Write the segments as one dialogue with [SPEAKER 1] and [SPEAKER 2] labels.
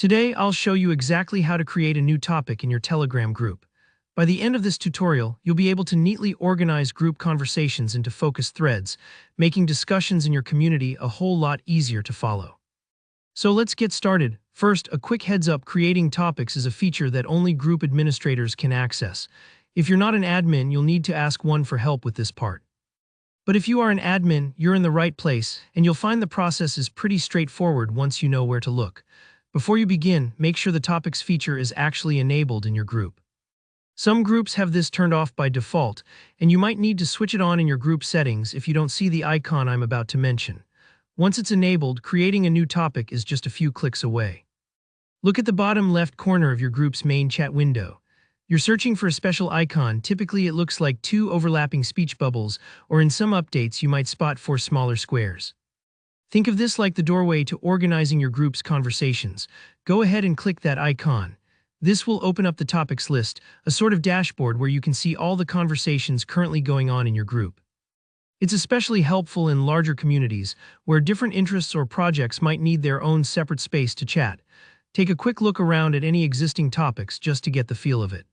[SPEAKER 1] Today, I'll show you exactly how to create a new topic in your Telegram group. By the end of this tutorial, you'll be able to neatly organize group conversations into focused threads, making discussions in your community a whole lot easier to follow. So let's get started. First, a quick heads up: creating topics is a feature that only group administrators can access. If you're not an admin, you'll need to ask one for help with this part. But if you are an admin, you're in the right place, and you'll find the process is pretty straightforward once you know where to look. Before you begin, make sure the topics feature is actually enabled in your group. Some groups have this turned off by default, and you might need to switch it on in your group settings if you don't see the icon I'm about to mention. Once it's enabled, creating a new topic is just a few clicks away. Look at the bottom left corner of your group's main chat window. You're searching for a special icon. Typically it looks like two overlapping speech bubbles, or in some updates you might spot four smaller squares. Think of this like the doorway to organizing your group's conversations. Go ahead and click that icon. This will open up the topics list, a sort of dashboard where you can see all the conversations currently going on in your group. It's especially helpful in larger communities, where different interests or projects might need their own separate space to chat. Take a quick look around at any existing topics just to get the feel of it.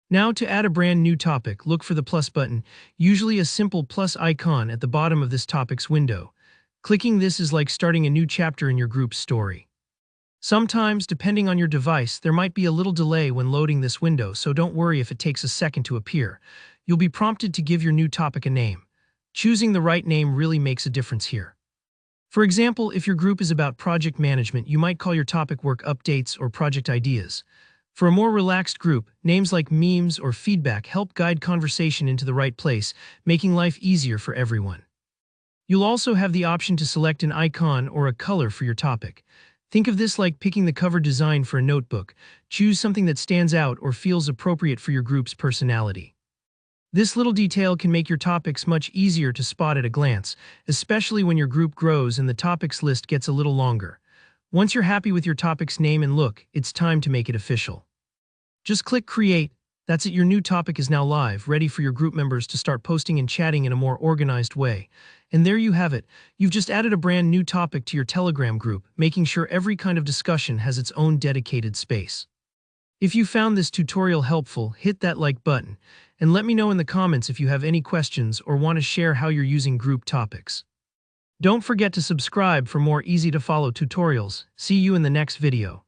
[SPEAKER 1] Now, to add a brand new topic, look for the plus button, usually a simple plus icon at the bottom of this topic's window. Clicking this is like starting a new chapter in your group's story. Sometimes, depending on your device, there might be a little delay when loading this window, so don't worry if it takes a second to appear. You'll be prompted to give your new topic a name. Choosing the right name really makes a difference here. For example, if your group is about project management, you might call your topic Work Updates or Project Ideas. For a more relaxed group, names like memes or feedback help guide conversation into the right place, making life easier for everyone. You'll also have the option to select an icon or a color for your topic. Think of this like picking the cover design for a notebook. Choose something that stands out or feels appropriate for your group's personality. This little detail can make your topics much easier to spot at a glance, especially when your group grows and the topics list gets a little longer. Once you're happy with your topic's name and look, it's time to make it official. Just click Create. That's it, your new topic is now live, ready for your group members to start posting and chatting in a more organized way. And there you have it. You've just added a brand new topic to your Telegram group, making sure every kind of discussion has its own dedicated space. If you found this tutorial helpful, hit that like button, and let me know in the comments if you have any questions or want to share how you're using group topics. Don't forget to subscribe for more easy-to-follow tutorials. See you in the next video.